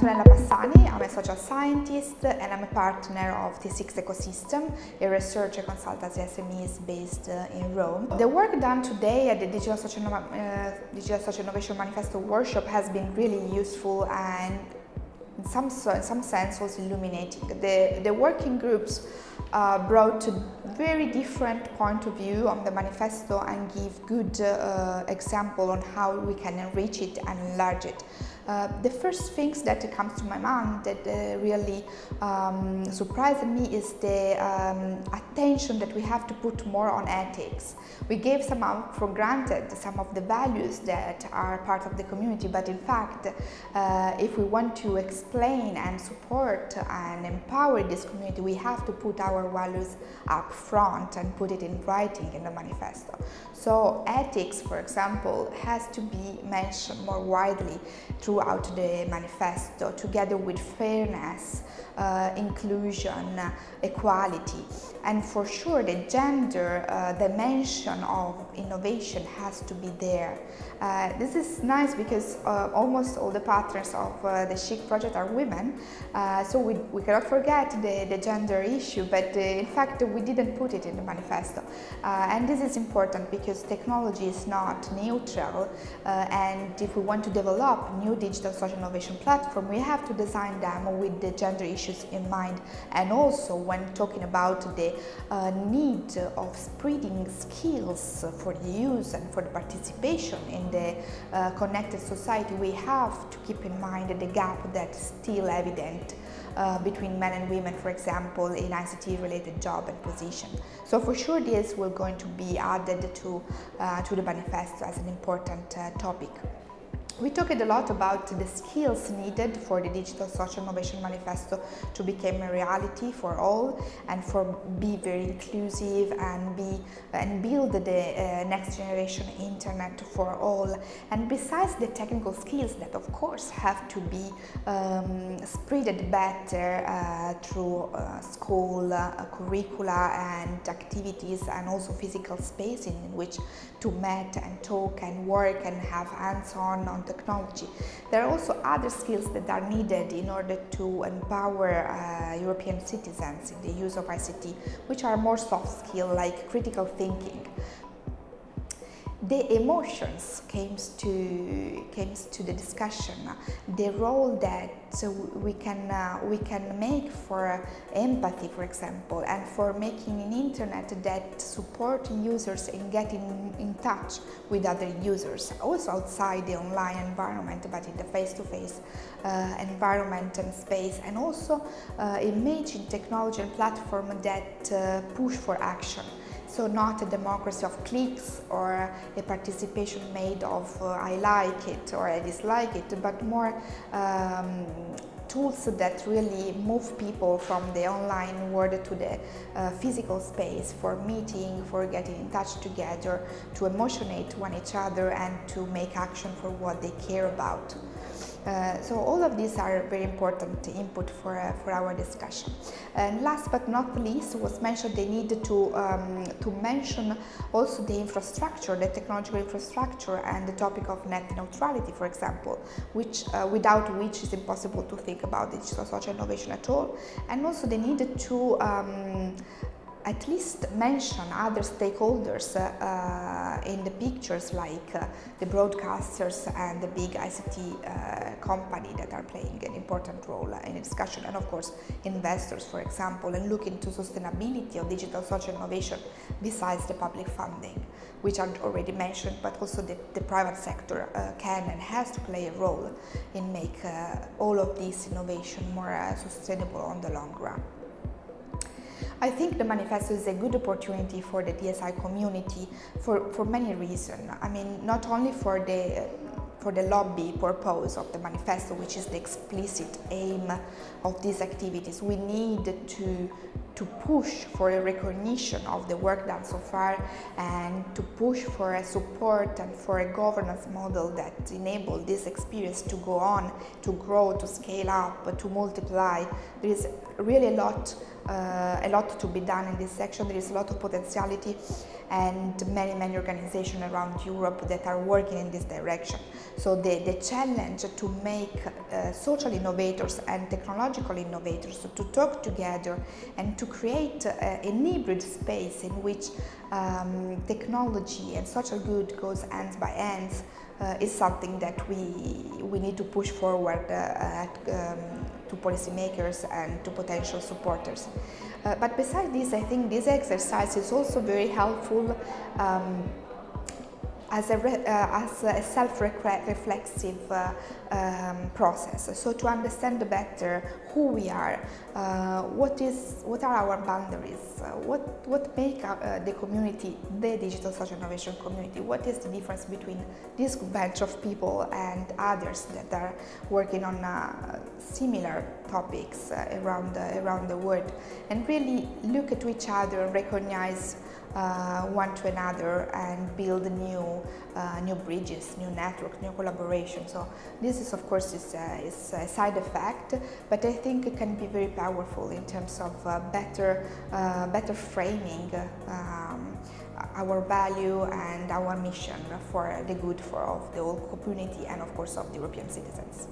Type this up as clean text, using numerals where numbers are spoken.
Antonella Passani, I'm a social scientist and I'm a partner of the ChiC ecosystem, a research and consultancy SMEs based in Rome. The work done today at the Digital Social Innovation Manifesto workshop has been really useful and in some sense also illuminating. The working groups brought a very different point of view on the manifesto and give good example on how we can enrich it and enlarge it. The first things that comes to my mind that really surprised me is the attention that we have to put more on ethics. We gave somehow for granted some of the values that are part of the community, but in fact, if we want to explain and support and empower this community, we have to put our values up front and put it in writing in the manifesto. So ethics, for example, has to be mentioned more widely throughout the manifesto, together with fairness, inclusion, equality. And for sure the gender dimension of innovation has to be there. This is nice because almost all the partners of the ChiC project are women, so we cannot forget the gender issue, but in fact we didn't put it in the manifesto. And this is important because technology is not neutral, and if we want to develop new digital social innovation platform, we have to design them with the gender issues in mind, and also when talking about the need of spreading skills for the use and for the participation in the connected society, we have to keep in mind the gap that's still evident between men and women, for example, in ICT related job and position. So for sure this will going to be added to the manifesto as an important topic. We talked a lot about the skills needed for the Digital Social Innovation Manifesto to become a reality for all and for be very inclusive and build the next generation internet for all. And besides the technical skills that of course have to be spread better through school curricula and activities, and also physical space in which to meet and talk and work and have hands-on technology. There are also other skills that are needed in order to empower European citizens in the use of ICT, which are more soft skills like critical thinking. The emotions comes to the discussion, the role that we can make for empathy, for example, and for making an internet that support users in getting in touch with other users, also outside the online environment, but in the face-to-face environment and space, and also imagine technology and platform that push for action. So not a democracy of clicks or a participation made of I like it or I dislike it, but more tools that really move people from the online world to the physical space for meeting, for getting in touch together, to emotionate one each other and to make action for what they care about. So all of these are very important input for our discussion. And last but not least was mentioned the need to mention also the infrastructure, the technological infrastructure, and the topic of net neutrality, for example, which without which is impossible to think about digital social innovation at all, and also the need to at least mention other stakeholders in the pictures, like the broadcasters and the big ICT company that are playing an important role in the discussion, and of course investors, for example, and look into sustainability of digital social innovation besides the public funding, which are already mentioned, but also the private sector can and has to play a role in make all of this innovation more sustainable on the long run. I think the manifesto is a good opportunity for the DSI community for many reasons. I mean, not only for the lobby purpose of the manifesto, which is the explicit aim of these activities. We need to push for a recognition of the work done so far, and to push for a support and for a governance model that enable this experience to go on, to grow, to scale up, to multiply. There is really a lot a lot to be done in this section. There is a lot of potentiality and many organizations around Europe that are working in this direction. So the challenge to make social innovators and technological innovators to talk together and to create an hybrid space in which technology and social good goes hands by hands is something that we need to push forward to policymakers and to potential supporters. But besides this, I think this exercise is also very helpful as a self-reflexive process. So to understand better who we are, what are our boundaries, what make the community, the digital social innovation community, what is the difference between this bunch of people and others that are working on similar topics around the world, and really look at each other and recognize one to another and build new bridges, new networks, new collaboration. So this is, of course, is a side effect, but I think it can be very powerful in terms of better framing our value and our mission for the good of the whole community and, of course, of the European citizens.